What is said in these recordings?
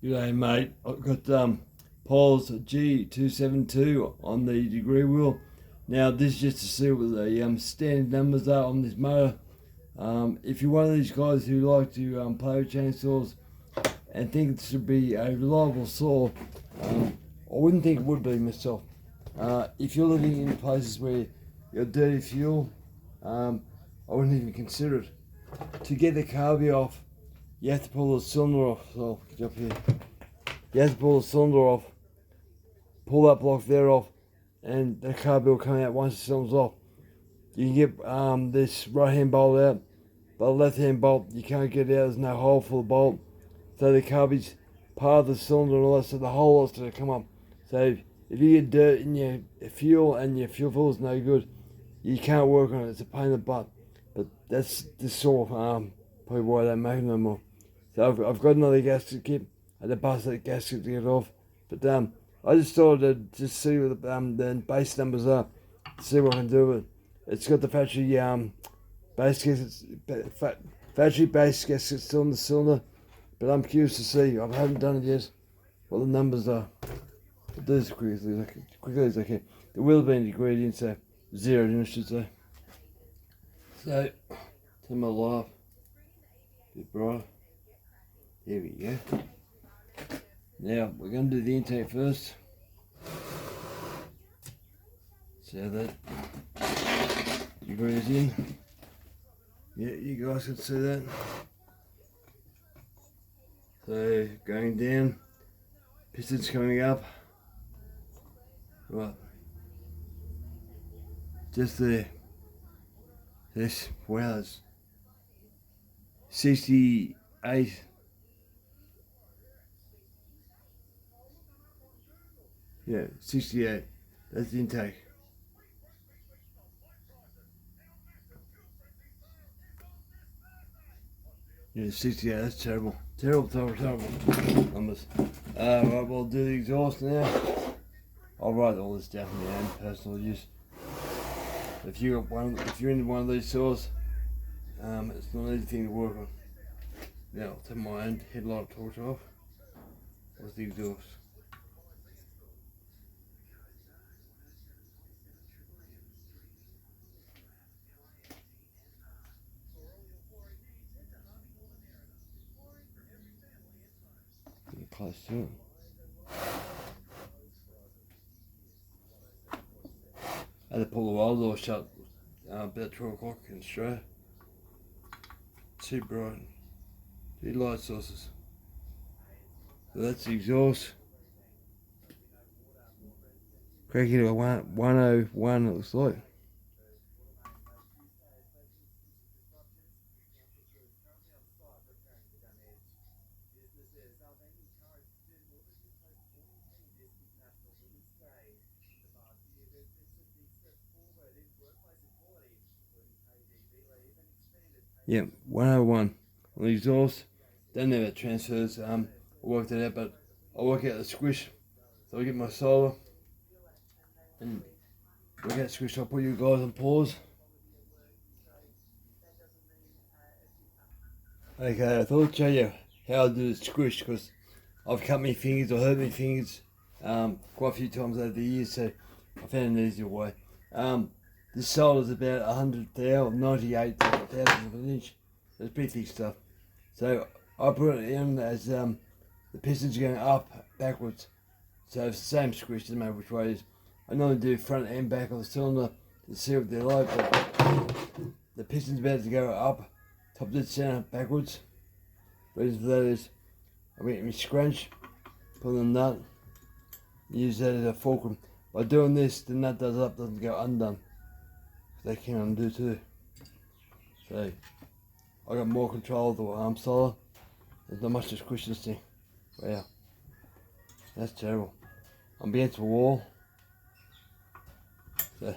G'day mate, I've got Paul's G272 on the degree wheel. Now this is just to see what the standard numbers are on this motor. If you're one of these guys who like to play with chainsaws and think it should be a reliable saw, I wouldn't think it would be myself. If you're living in places where you're dirty fuel, I wouldn't even consider it. To get the carby off, you have to pull the cylinder off. So get up here. You have to pull the cylinder off, pull that block there off, and the carby will come out once the cylinder's off. You can get this right hand bolt out, but the left hand bolt you can't get out. There's no hole for the bolt, so the carby's part of the cylinder and all that, so the hole has to come up. So if you get dirt in your fuel and your fuel filter's no good, you can't work on it. It's a pain in the butt. But that's the sort of probably why they make them no more. So I've got another gasket kit. I had to bust that gasket to get it off. But I just thought I'd just see what the base numbers are, see what I can do with it. It's got the factory base gaskets, factory base gasket still in the cylinder, but I'm curious to see. I haven't done it yet. What the numbers are. I'll do this quickly as I can. There will be an ingredient, so zeroed in, I should say. So, turn my light up a bit brighter. There we go. Now, we're going to do the intake first. So that degrees in. Yeah, you guys can see that. So, going down, pistons coming up. Right. Just there. This, wow, it's 68. Yeah, 68. That's the intake. Yeah, 68. That's terrible. Terrible numbers. Right, we'll do the exhaust now. I'll write all this down for my own personal use. If you're in one of these saws, it's not an easy thing to work on. Now I'll take my own headlight torch off. What's the exhaust? Getting close to it. I had to pull the wild door shut about 12 o'clock in Australia. Too bright. 2 light sources. So that's the exhaust. Cranking to a 101 it looks like. Yeah, 101 on the exhaust. Don't know about transfers. I worked it out, but I'll work out the squish. So I get my solar and work out the squish. I'll put you guys on pause. Okay, I thought I'd show you how I do the squish because I've cut my fingers or hurt my fingers quite a few times over the years, so I found an easier way. This solar is about 100,000, 98 thousandths of an inch. It's pretty thick stuff. So I put it in as the pistons are going up, backwards. So it's the same squish, doesn't matter which way it is. I normally do front and back of the cylinder to see what they're like, but the piston's about to go up, top dead center, backwards. Reason for that is I get my scrunch, put in the nut, use that as a fulcrum. By doing this, the nut doesn't go undone. They can undo too. So I got more control of the arm solar. There's not much to squish this thing. Wow, that's terrible. I'm against the wall. So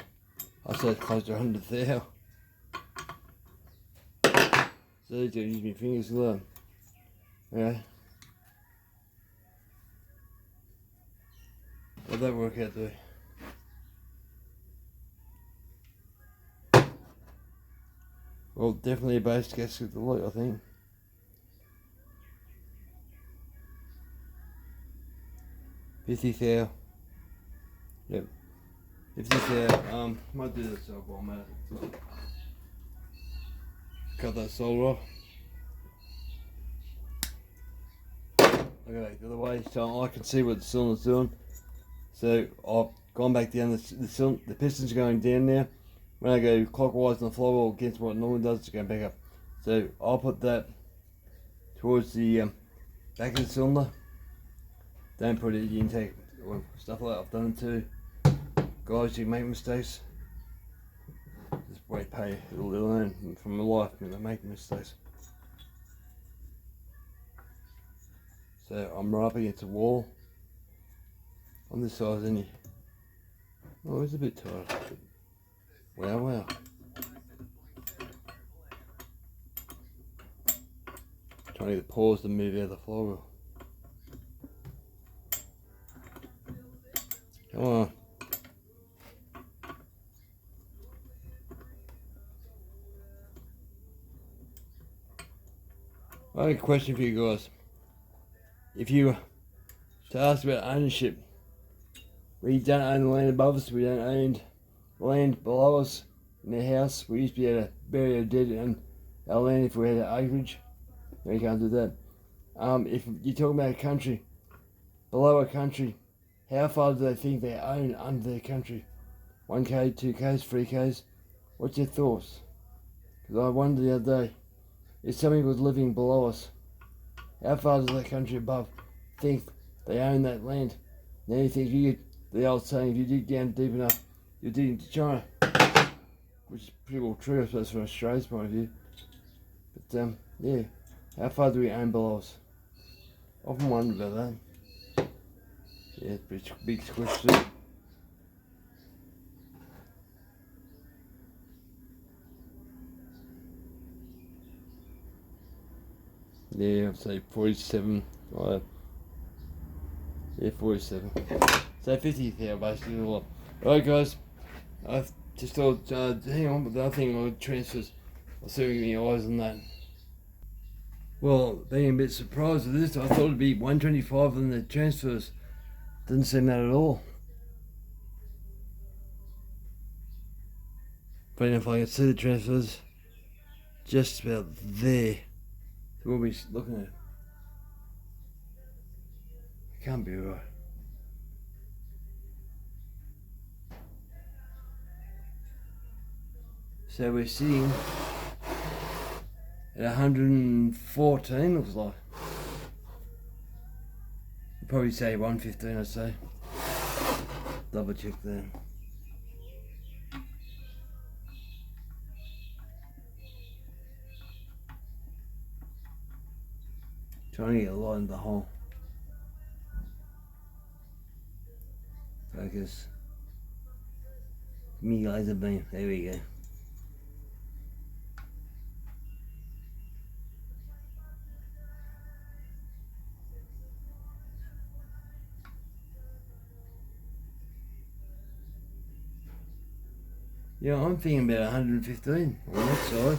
I said close to 100,000. So I use my fingers to learn. Okay. How'd that work out there? Well, definitely a base gasket to look, I think. 50 thou. Yep. 50 thou. Might do this up while I'm at it. Cut that solder off. Look at that the other way, so I can see what the cylinder's doing. So I've gone back down, the piston's going down now. When I go clockwise on the flywheel against what it normally does, it's going back up. So I'll put that towards the back of the cylinder. Don't put it in the intake or stuff like that. I've done it too. Guys, you make mistakes. Just wait, pay. It'll learn from my life when they make mistakes. So I'm right up against the wall. On this side, isn't he? Oh, it's a bit tight. Wow. Trying to get the paws to move out of the flywheel. Come on. I have a question for you guys. If you to ask about ownership, we don't own the land above us, we don't own land below us in the house. We used to be able to bury our dead in our land if we had an acreage. No, you can't do that. If you're talking about a country, below a country, how far do they think they own under their country? 1k, 2k's, 3k's? What's your thoughts? Because I wondered the other day, if somebody was living below us, how far does that country above think they own that land? Now you think you get the old saying, if you dig down deep enough, you'll dig into China. Which is pretty well true, I suppose, from Australia's point of view. But yeah, how far do we own below us? Often wondered about that. Yeah, it's a big question. Yeah, I'd say 47. Yeah, 47. So 50 here, basically. Alright, guys. I've just thought, hang on, but the other thing on transfers, I'll see if we get any eyes on that. Well, being a bit surprised with this, I thought it'd be 125 on the transfers. Didn't seem that at all. But if I can see the transfers, just about there. So we'll be looking at it. It can't be right. So we're sitting at 114, looks like. You'd probably say 115, I'd say. Double check that. Trying to get a light in the hole. Focus. Give me laser beam. There we go. Yeah, I'm thinking about 115 on that side.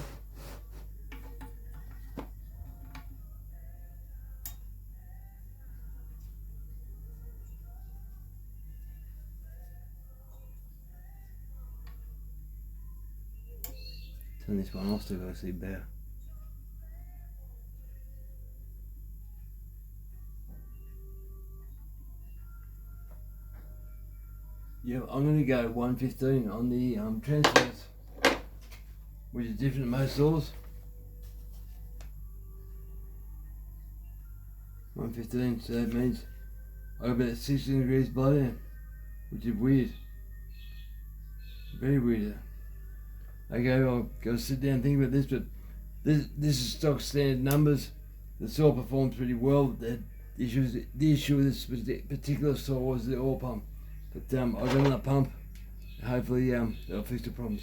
Turn this one off so I see better. Yeah, I'm going to go 115 on the transfers, which is different than most saws. 115, so that means I got about 16 degrees below there, which is weird. Very weird. Okay, I'll go sit down and think about this, but this is stock standard numbers. The saw performs pretty well. The issue with this particular saw was the oil pump. But I got another pump. Hopefully that'll fix the problems.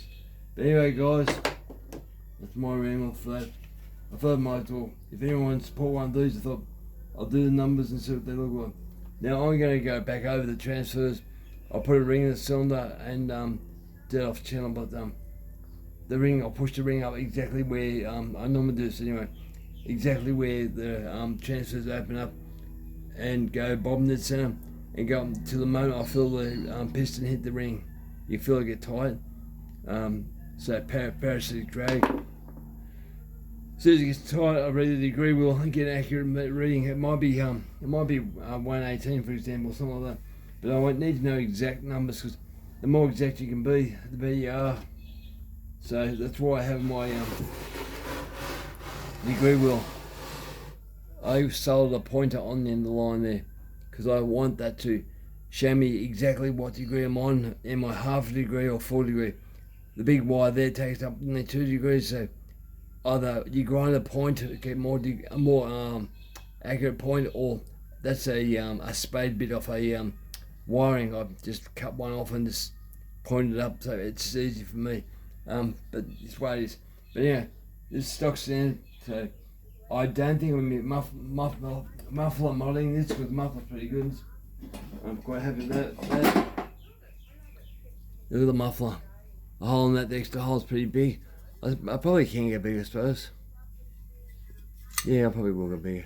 But anyway, guys, that's my ramble for that. I thought I might as well, if anyone wants to support one of these, I thought I'll do the numbers and see what they look like. Now I'm going to go back over the transfers. I'll put a ring in the cylinder and do it off channel, but the ring, I'll push the ring up exactly where I normally do this anyway. Exactly where the transfers open up and go bottom dead center. and go to the moment I feel the piston hit the ring. You feel it get tight. So parasitic drag. As soon as it gets tight, I read the degree wheel and get an accurate reading. It might be 118, for example, something like that. But I won't need to know exact numbers, because the more exact you can be, the better you are. So that's why I have my degree wheel. I sold a pointer on the end of the line there, because I want that to show me exactly what degree I'm on. Am I half a degree or full degree? The big Y there takes up nearly 2 degrees, so either you grind a point to get a more accurate point, or that's a spade bit off a wiring. I've just cut one off and just pointed it up, so it's easy for me. But it's what it is. But yeah, this stock standard, so I don't think I'm going to be muffler modelling this, because the muffler's pretty good. I'm quite happy with that. Look at the muffler. The hole in that, the extra hole's pretty big. I probably can get bigger, I suppose. Yeah, I probably will get bigger.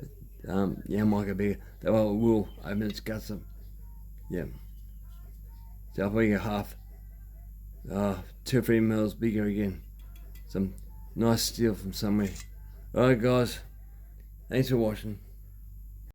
But, yeah, I might get bigger. That way it will open its guts up. Yeah. So I'll probably get half. 2 or 3 mils bigger again. Some nice steel from somewhere. Alright guys, thanks for watching.